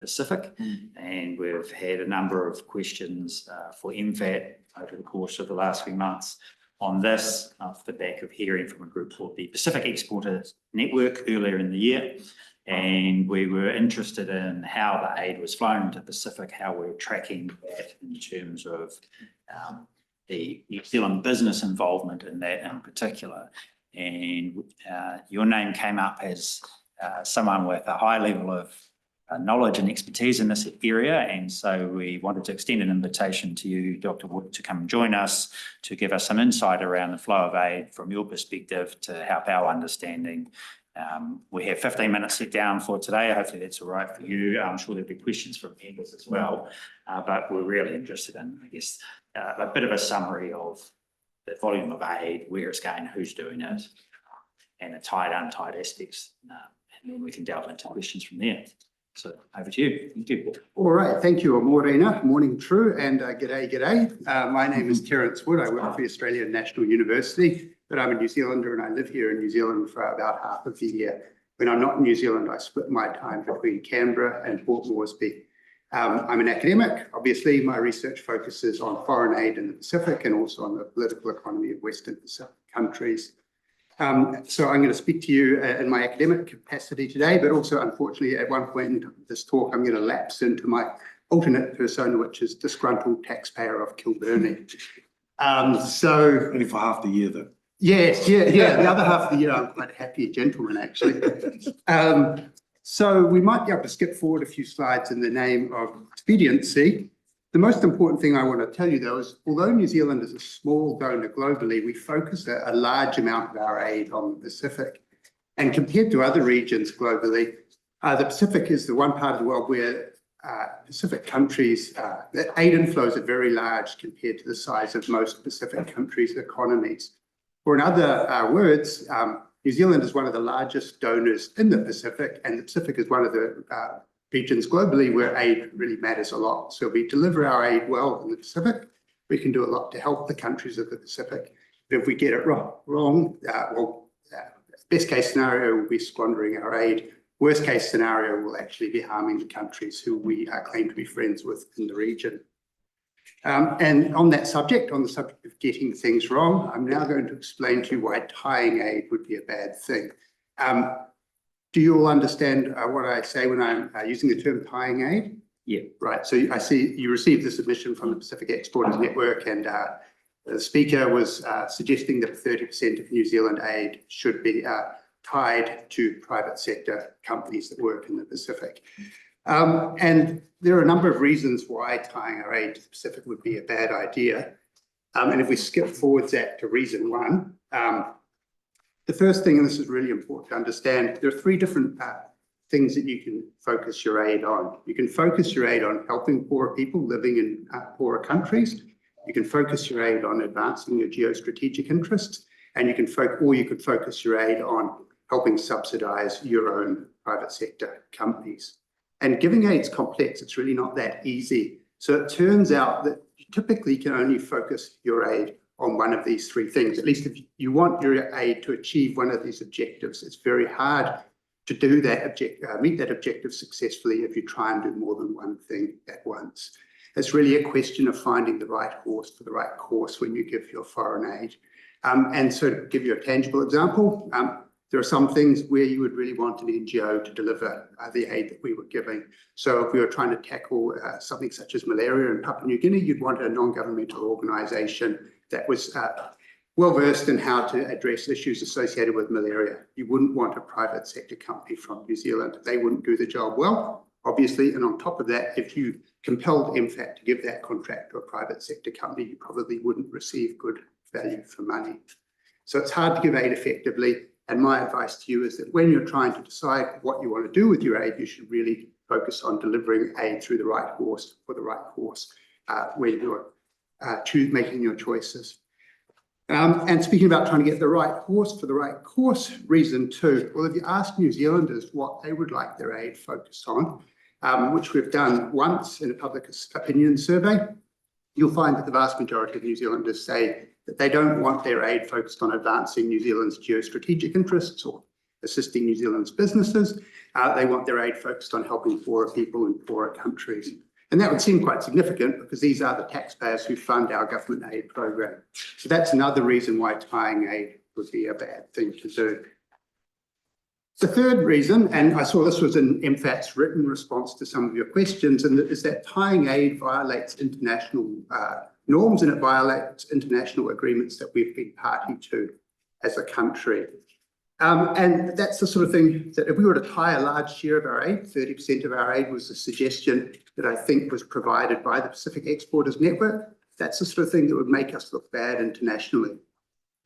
Pacific, and we've had a number of questions for MFAT over the course of the last few months on this, off the back of hearing from a group called the Pacific Exporters Network earlier in the year. And we were interested in how the aid was flown to Pacific, how we're tracking that in terms of the New Zealand business involvement in that in particular. And your name came up as someone with a high level of knowledge and expertise in this area, and so we wanted to extend an invitation to you, Dr. Wood, to come and join us to give us some insight around the flow of aid from your perspective to help our understanding. We have 15 minutes set down for today. Hopefully that's all right for you. I'm sure there'll be questions from members as well, but we're really interested in, I guess, a bit of a summary of the volume of aid, where it's going, who's doing it, and the tied, untied aspects, and then we can delve into questions from there. So over to you. Thank you. All right, thank you, Morena. Morning, True, and g'day. My name is Terence Wood. I work for the Australian National University, but I'm a New Zealander and I live here in New Zealand for about half of the year. When I'm not in New Zealand, I split my time between Canberra and Port Moresby. I'm an academic. Obviously, my research focuses on foreign aid in the Pacific and also on the political economy of Western Pacific countries. So I'm going to speak to you in my academic capacity today, but also, unfortunately, at one point in this talk, I'm going to lapse into my alternate persona, which is disgruntled taxpayer of Kilbirnie. So only for half the year, though. Yes, yeah. The other half of the year, I'm quite a happy gentleman, actually. So we might be able to skip forward a few slides in the name of expediency. The most important thing I want to tell you, though, is although New Zealand is a small donor globally, we focus a large amount of our aid on the Pacific. And compared to other regions globally, the Pacific is the one part of the world where Pacific countries, the aid inflows are very large compared to the size of most Pacific countries' economies. Or in other words, New Zealand is one of the largest donors in the Pacific, and the Pacific is one of the regions globally where aid really matters a lot. So we deliver our aid well in the Pacific. We can do a lot to help the countries of the Pacific. But if we get it wrong, best case scenario will be squandering our aid. Worst case scenario will actually be harming the countries who we claim to be friends with in the region. And on that subject, on the subject of getting things wrong, I'm now going to explain to you why tying aid would be a bad thing. Do you all understand what I say when I'm using the term tying aid? Yeah. Right. So I see you received the submission from the Pacific Exporters Network, and the speaker was suggesting that 30% of New Zealand aid should be tied to private sector companies that work in the Pacific. And there are a number of reasons why tying our aid to the Pacific would be a bad idea. And if we skip forwards that to reason one, the first thing, and this is really important to understand, there are three different things that you can focus your aid on. You can focus your aid on helping poorer people living in poorer countries. You can focus your aid on advancing your geostrategic interests, and you could focus your aid on helping subsidize your own private sector companies. And giving aid's complex, it's really not that easy. So it turns out that you typically can only focus your aid on one of these three things. At least if you want your aid to achieve one of these objectives, it's very hard to do that meet that objective successfully if you try and do more than one thing at once. It's really a question of finding the right horse for the right course when you give your foreign aid. And so to give you a tangible example, there are some things where you would really want an NGO to deliver the aid that we were giving. So if we were trying to tackle something such as malaria in Papua New Guinea, you'd want a non-governmental organisation that was well-versed in how to address issues associated with malaria. You wouldn't want a private sector company from New Zealand. They wouldn't do the job well, obviously. And on top of that, if you compelled MFAT to give that contract to a private sector company, you probably wouldn't receive good value for money. So it's hard to give aid effectively. And my advice to you is that when you're trying to decide what you want to do with your aid, you should really focus on delivering aid through the right horse for the right course when you're making your choices. And speaking about trying to get the right horse for the right course, reason two, well, if you ask New Zealanders what they would like their aid focused on, which we've done once in a public opinion survey, you'll find that the vast majority of New Zealanders say that they don't want their aid focused on advancing New Zealand's geostrategic interests or assisting New Zealand's businesses. They want their aid focused on helping poorer people in poorer countries. And that would seem quite significant because these are the taxpayers who fund our government aid program. So that's another reason why tying aid would be a bad thing to do. The third reason, and I saw this was in MFAT's written response to some of your questions, and is that tying aid violates international norms and it violates international agreements that we've been party to as a country. And that's the sort of thing that if we were to tie a large share of our aid, 30% of our aid was a suggestion that I think was provided by the Pacific Exporters Network, that's the sort of thing that would make us look bad internationally.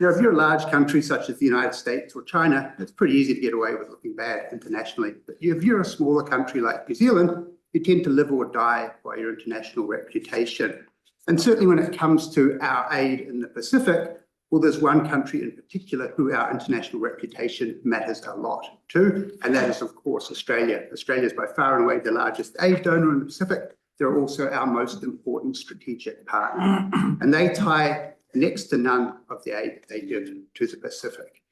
Now, if you're a large country such as the United States or China, it's pretty easy to get away with looking bad internationally. But if you're a smaller country like New Zealand, you tend to live or die by your international reputation. And certainly when it comes to our aid in the Pacific, well, there's one country in particular who our international reputation matters a lot to, and that is, of course, Australia. Australia is by far and away the largest aid donor in the Pacific. They're also our most important strategic partner, and they tie next to none of the aid they give to the Pacific.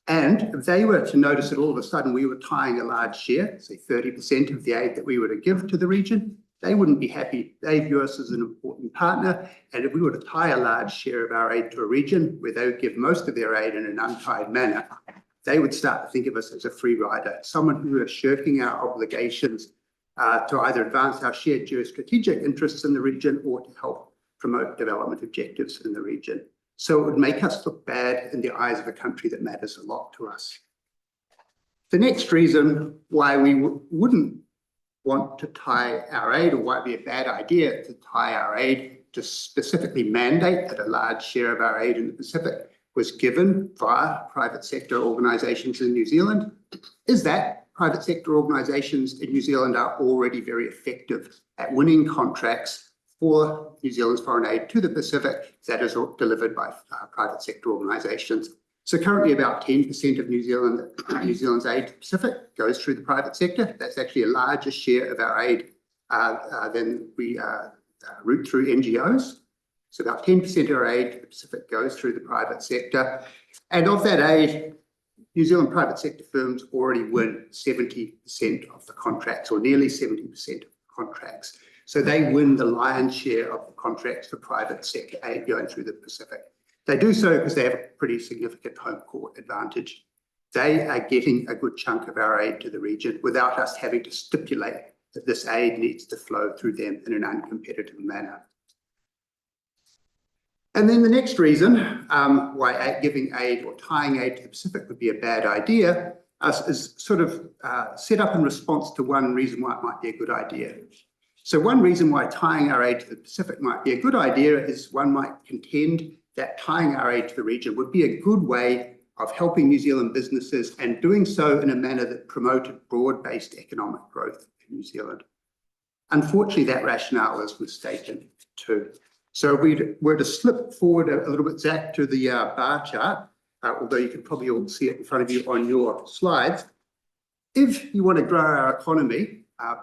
And if they were to notice that all of a sudden we were tying a large share, say 30% of the aid that we were to give to the region, they wouldn't be happy. They view us as an important partner. And if we were to tie a large share of our aid to a region where they would give most of their aid in an untied manner, they would start to think of us as a free rider, someone who is shirking our obligations to either advance our shared geostrategic interests in the region or to help promote development objectives in the region. So it would make us look bad in the eyes of a country that matters a lot to us. The next reason why we wouldn't want to tie our aid, or why it'd be a bad idea to tie our aid to specifically mandate that a large share of our aid in the Pacific was given via private sector organisations in New Zealand, is that private sector organisations in New Zealand are already very effective at winning contracts for New Zealand's foreign aid to the Pacific that is delivered by private sector organisations. So currently about 10% of New Zealand's aid to the Pacific goes through the private sector. That's actually a larger share of our aid than we route through NGOs. So about 10% of our aid to the Pacific goes through the private sector. And of that aid, New Zealand private sector firms already win 70% of the contracts, or nearly 70% of the contracts. So they win the lion's share of the contracts for private sector aid going through the Pacific. They do so because they have a pretty significant home court advantage. They are getting a good chunk of our aid to the region without us having to stipulate that this aid needs to flow through them in an uncompetitive manner. And then the next reason why giving aid or tying aid to the Pacific would be a bad idea is sort of set up in response to one reason why it might be a good idea. So one reason why tying our aid to the Pacific might be a good idea is one might contend that tying our aid to the region would be a good way of helping New Zealand businesses and doing so in a manner that promoted broad-based economic growth in New Zealand. Unfortunately, that rationale is mistaken too. So if we were to slip forward a little bit, Zach, to the bar chart, although you can probably all see it in front of you on your slides, if you want to grow our economy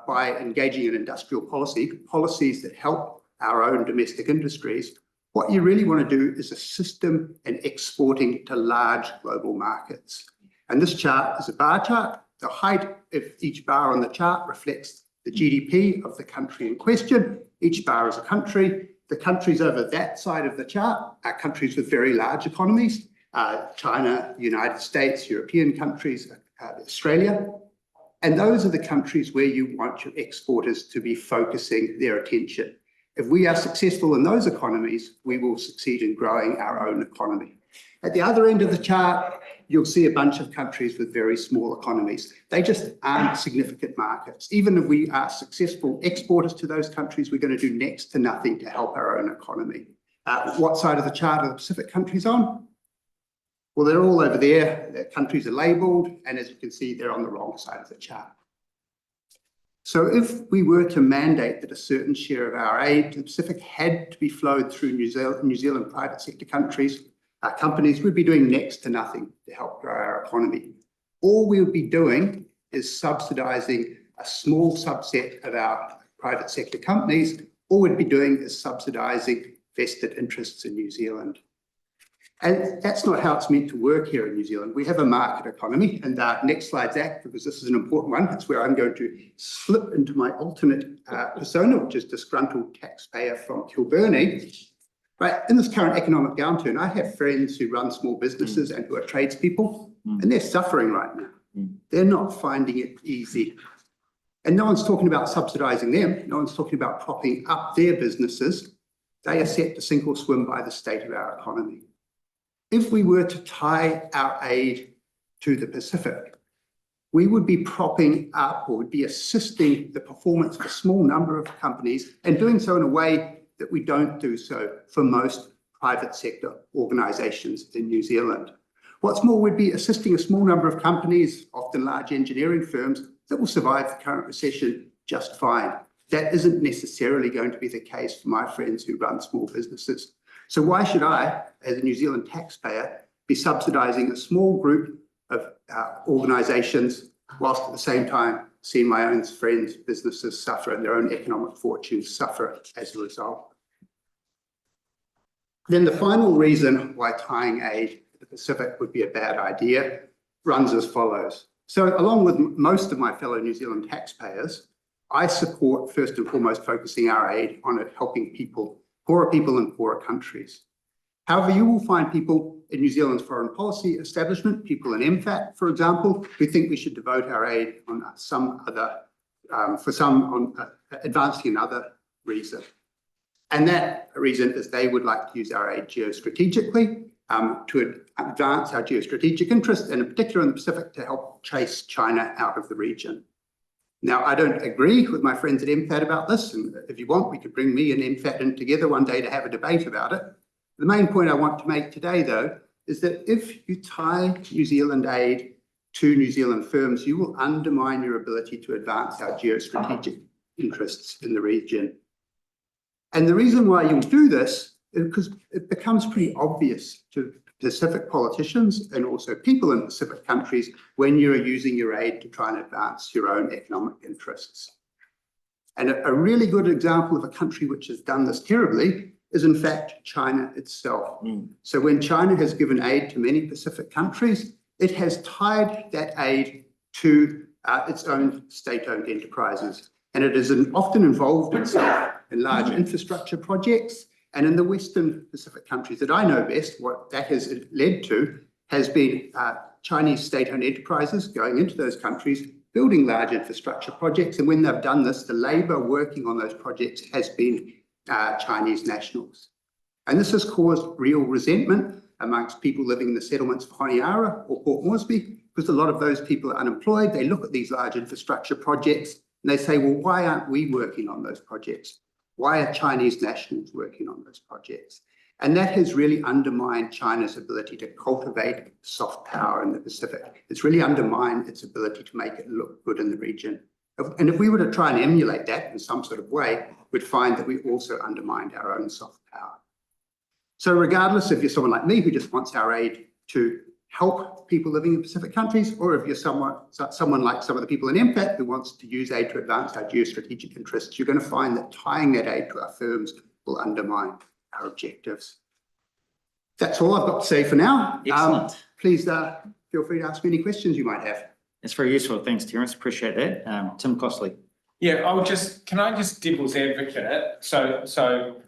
by engaging in industrial policies that help our own domestic industries, what you really want to do is assist them in exporting to large global markets. And this chart is a bar chart. The height of each bar on the chart reflects the GDP of the country in question. Each bar is a country. The countries over that side of the chart are countries with very large economies. China, United States, European countries, Australia. And those are the countries where you want your exporters to be focusing their attention. If we are successful in those economies, we will succeed in growing our own economy. At the other end of the chart, you'll see a bunch of countries with very small economies. They just aren't significant markets. Even if we are successful exporters to those countries, we're going to do next to nothing to help our own economy. What side of the chart are the Pacific countries on? Well, they're all over there. Their countries are labelled, and as you can see, they're on the wrong side of the chart. So if we were to mandate that a certain share of our aid to the Pacific had to be flowed through New Zealand private sector companies, we'd be doing next to nothing to help grow our economy. All we would be doing is subsidising a small subset of our private sector companies. All we'd be doing is subsidising vested interests in New Zealand. And that's not how it's meant to work here in New Zealand. We have a market economy, and next slide, Zach, because this is an important one. It's where I'm going to slip into my alternate persona, which is disgruntled taxpayer from Kilburnie. Right, in this current economic downturn, I have friends who run small businesses and who are tradespeople, and they're suffering right now. They're not finding it easy. And no one's talking about subsidising them. No one's talking about propping up their businesses. They are set to sink or swim by the state of our economy. If we were to tie our aid to the Pacific, we would be propping up or would be assisting the performance of a small number of companies and doing so in a way that we don't do so for most private sector organisations in New Zealand. What's more, we'd be assisting a small number of companies, often large engineering firms, that will survive the current recession just fine. That isn't necessarily going to be the case for my friends who run small businesses. So why should I, as a New Zealand taxpayer, be subsidising a small group of organisations whilst at the same time seeing my own friends' businesses suffer and their own economic fortunes suffer as a result? Then the final reason why tying aid to the Pacific would be a bad idea runs as follows. So along with most of my fellow New Zealand taxpayers, I support first and foremost focusing our aid on helping people, poorer people in poorer countries. However, you will find people in New Zealand's foreign policy establishment, people in MFAT, for example, who think we should devote our aid on some other, advancing another reason. And that reason is they would like to use our aid geostrategically to advance our geostrategic interests, and in particular in the Pacific, to help chase China out of the region. Now, I don't agree with my friends at MFAT about this, and if you want, we could bring me and MFAT in together one day to have a debate about it. The main point I want to make today, though, is that if you tie New Zealand aid to New Zealand firms, you will undermine your ability to advance our geostrategic interests in the region. And the reason why you'll do this is because it becomes pretty obvious to Pacific politicians and also people in Pacific countries when you're using your aid to try and advance your own economic interests. And a really good example of a country which has done this terribly is in fact China itself. So when China has given aid to many Pacific countries, it has tied that aid to its own state-owned enterprises. And it is often involved itself in large infrastructure projects. And in the Western Pacific countries that I know best, what that has led to has been Chinese state-owned enterprises going into those countries, building large infrastructure projects. And when they've done this, the labour working on those projects has been Chinese nationals. And this has caused real resentment amongst people living in the settlements of Honiara or Port Moresby, because a lot of those people are unemployed. They look at these large infrastructure projects and they say, well, why aren't we working on those projects? Why are Chinese nationals working on those projects? And that has really undermined China's ability to cultivate soft power in the Pacific. It's really undermined its ability to make it look good in the region. And if we were to try and emulate that in some sort of way, we'd find that we also undermined our own soft power. So regardless if you're someone like me who just wants our aid to help people living in Pacific countries, or if you're someone like some of the people in MFAT who wants to use aid to advance our geostrategic interests, you're going to find that tying that aid to our firms will undermine our objectives. That's all I've got to say for now. Excellent. Please feel free to ask me any questions you might have. That's very useful. Thanks, Terence. Appreciate that. Tim Costley. Yeah, can I just devil's advocate it?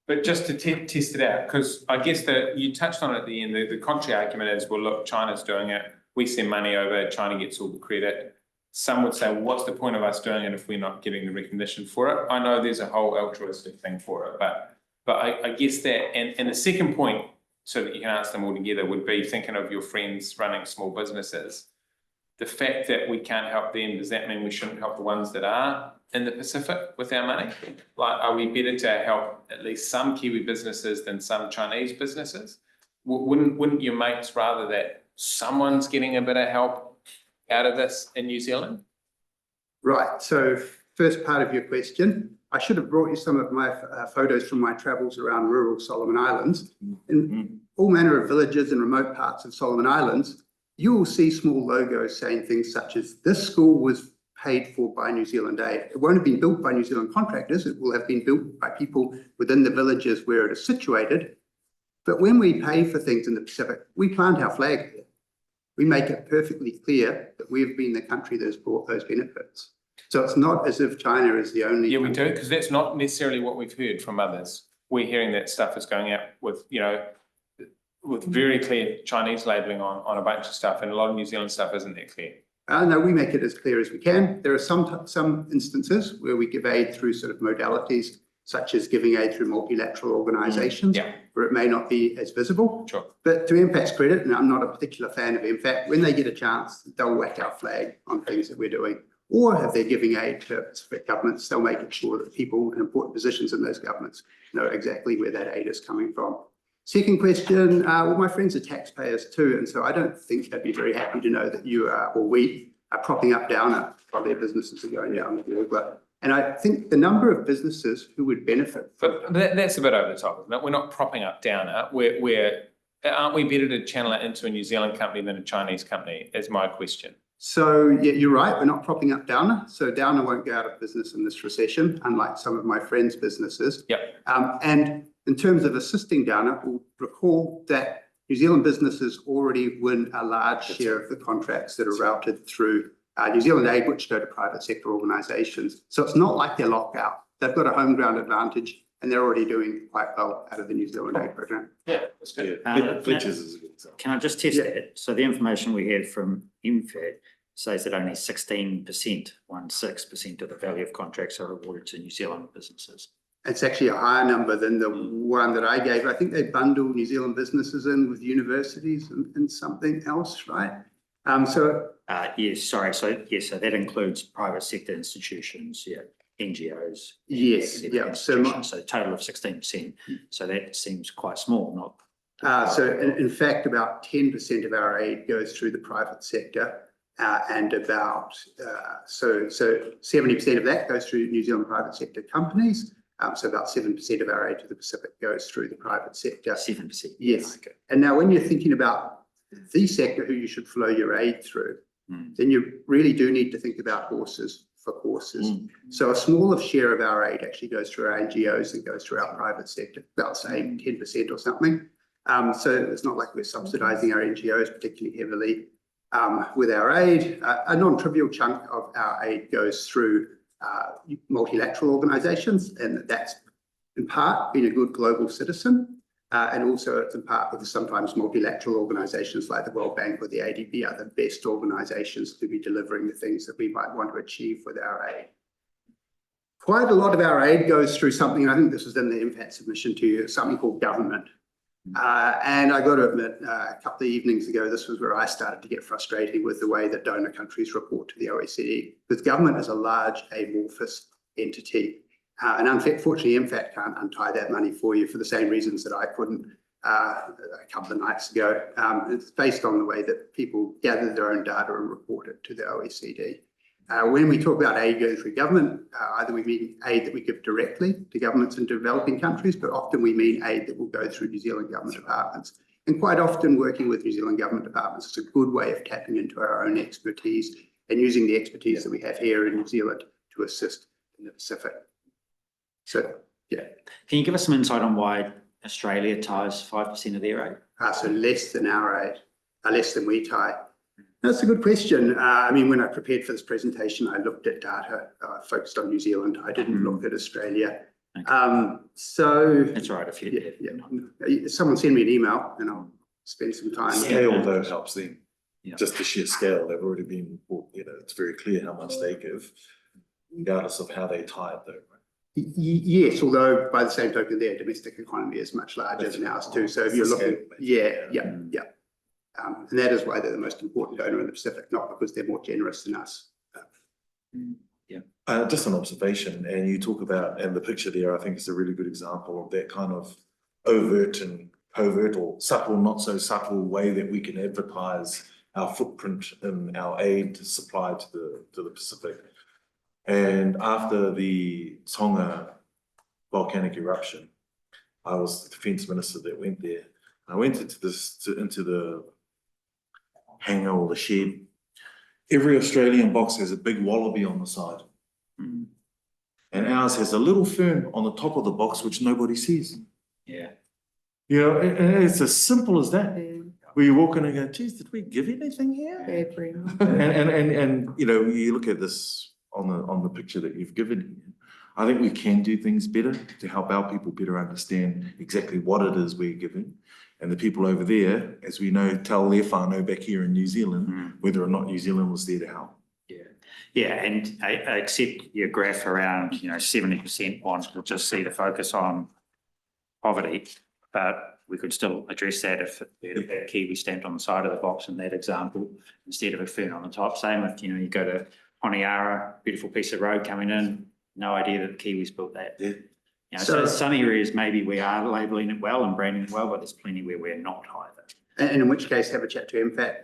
But just to test it out, because I guess that you touched on it at the end, the contrary argument is, well, look, China's doing it. We send money over, China gets all the credit. Some would say, well, what's the point of us doing it if we're not getting the recognition for it? I know there's a whole altruistic thing for it, but I guess that, and the second point, so that you can answer them all together, would be thinking of your friends running small businesses. The fact that we can't help them, does that mean we shouldn't help the ones that are in the Pacific with our money? Like, are we better to help at least some Kiwi businesses than some Chinese businesses? Wouldn't your mates rather that someone's getting a bit of help out of this in New Zealand? Right, so first part of your question, I should have brought you some of my photos from my travels around rural Solomon Islands. In all manner of villages and remote parts of Solomon Islands, you will see small logos saying things such as, this school was paid for by New Zealand Aid. It won't have been built by New Zealand contractors. It will have been built by people within the villages where it is situated. But when we pay for things in the Pacific, we plant our flag there. We make it perfectly clear that we've been the country that has brought those benefits. So it's not as if China is the only. Yeah, we do, because that's not necessarily what we've heard from others. We're hearing that stuff is going out with, you know, with very clear Chinese labelling on a bunch of stuff, and a lot of New Zealand stuff isn't that clear. No, we make it as clear as we can. There are some instances where we give aid through sort of modalities, such as giving aid through multilateral organisations, Yeah. where it may not be as visible. Sure. But to MFAT's credit, and I'm not a particular fan of MFAT, when they get a chance, they'll whack our flag on things that we're doing. Or if they're giving aid to Pacific governments, they'll make sure that people in important positions in those governments know exactly where that aid is coming from. Second question, well, my friends are taxpayers too, and so I don't think they'd be very happy to know that you are, or we are propping up Downer, while their businesses are going down the water. And I think the number of businesses who would benefit. But that's a bit over the top, isn't it? We're not propping up Downer. Aren't we better to channel it into a New Zealand company than a Chinese company, is my question. So yeah, you're right, we're not propping up Downer. So Downer won't go out of business in this recession, unlike some of my friends' businesses. Yep. And in terms of assisting Downer, we'll recall that New Zealand businesses already win a large share of the contracts that are routed through New Zealand Aid, which go to private sector organisations. So it's not like they're locked out. They've got a home ground advantage, and they're already doing quite well out of the New Zealand Aid program. Yeah, that's good. Fletcher's is a good example. Can I just test Yeah. that? So the information we had from MFAT says that only 16% of the value of contracts are awarded to New Zealand businesses. It's actually a higher number than the one that I gave. I think they bundle New Zealand businesses in with universities and something else, right? Yes, sorry. So yes, so that includes private sector institutions, yeah, NGOs. Yes, academic yeah. institutions, so total of 16%. So that seems quite small, not. So in fact, about 10% of our aid goes through the private sector, and about so 70% of that goes through New Zealand private sector companies. So about 7% of our aid to the Pacific goes through the private sector. 7%. Yes. Okay. And now when you're thinking about the sector who you should flow your aid through, then you really do need to think about horses for courses. So a smaller share of our aid actually goes through our NGOs than goes through our private sector, about say 10% or something. So it's not like we're subsidising our NGOs particularly heavily with our aid. A non-trivial chunk of our aid goes through multilateral organisations, and that's in part being a good global citizen, and also it's in part because sometimes multilateral organisations like the World Bank or the ADB are the best organisations to be delivering the things that we might want to achieve with our aid. Quite a lot of our aid goes through something, and I think this was in the MFAT submission to you, something called government. And I got to admit, a couple of evenings ago, this was where I started to get frustrated with the way that donor countries report to the OECD, because government is a large amorphous entity. And unfortunately, MFAT can't untie that money for you for the same reasons that I couldn't a couple of nights ago. It's based on the way that people gather their own data and report it to the OECD. When we talk about aid going through government, either we mean aid that we give directly to governments in developing countries, but often we mean aid that will go through New Zealand government departments. And quite often working with New Zealand government departments is a good way of tapping into our own expertise and using the expertise that we have here in New Zealand to assist in the Pacific. So, yeah. Can you give us some insight on why Australia ties 5% of their aid? So less than our aid, less than we tie. That's a good question. I mean, when I prepared for this presentation, I looked at data focused on New Zealand. I didn't look at Australia. Okay. So That's all right if you someone send me an email and I'll spend some time. Scale though helps them. Yeah. Just the sheer scale, they've already been, you know, it's very clear how much they give, regardless of how they tie it though, right? Yes, although by the same token, their domestic economy is much larger than ours too. So if you're looking, yeah. And that is why they're the most important donor in the Pacific, not because they're more generous than us. Just an observation, and you talk about, and the picture there, I think is a really good example of that kind of overt and covert or subtle, not so subtle way that we can advertise our footprint in our aid supply to the Pacific. And after the Tonga volcanic eruption, I was the defence minister that went there. I went into the hangar or the shed. Every Australian box has a big wallaby on the side. And ours has a little fern on the top of the box, which nobody sees. Yeah. You know, and it's as simple as that. Where you walk in and go, geez, did we give anything here? And, you know, you look at this on the picture that you've given here. I think we can do things better to help our people better understand exactly what it is we're giving. And the people over there, as we know, tell their whānau back here in New Zealand, whether or not New Zealand was there to help. Yeah, and I accept your graph around, 70% ones will just see the focus on poverty, but we could still address that if we had a Kiwi stamped on the side of the box in that example, instead of a fern on the top. Same if, you go to Honiara, beautiful piece of road coming in, no idea that the Kiwis built that. Yeah. So some areas maybe we are labelling it well and branding it well, but there's plenty where we're not either. And in which case, have a chat to MFAT.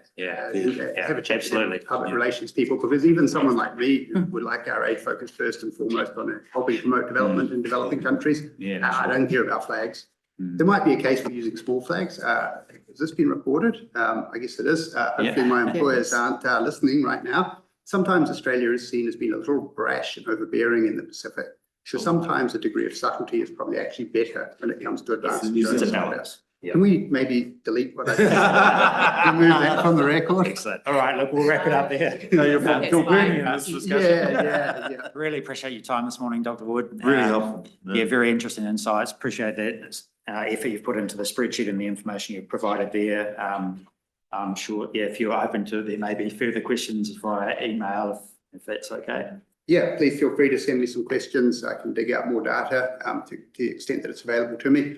Have a chat absolutely. to public relations people, because even someone like me who would like our aid focus first and foremost on helping promote development in developing countries. I don't hear about flags. There might be a case for using small flags. Has this been reported? I guess it is. Hopefully my employers aren't listening right now. Sometimes Australia is seen as being a little brash and overbearing in the Pacific. So sometimes a degree of subtlety is probably actually better when it comes to advanced. It's a balance. Can we maybe delete what I said? Remove that from the record? Excellent. All right, look, we'll wrap it up there. You know, you're That's Phil fine. Bernie in this discussion. Yeah. Really appreciate your time this morning, Dr. Wood. Really helpful. Yeah, very interesting insights. Appreciate that effort you've put into the spreadsheet and the information you've provided there. I'm sure, if you're open to it, there may be further questions via email if that's okay. Yeah, please feel free to send me some questions. I can dig out more data to the extent that it's available to me.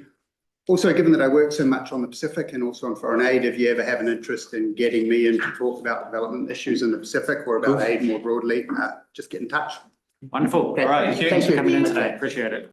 Also, given that I work so much on the Pacific and also on foreign aid, if you ever have an interest in getting me in to talk about development issues in the Pacific or about aid more broadly, just get in touch. Wonderful. All right. Thank you. Thanks for coming in today. Appreciate it.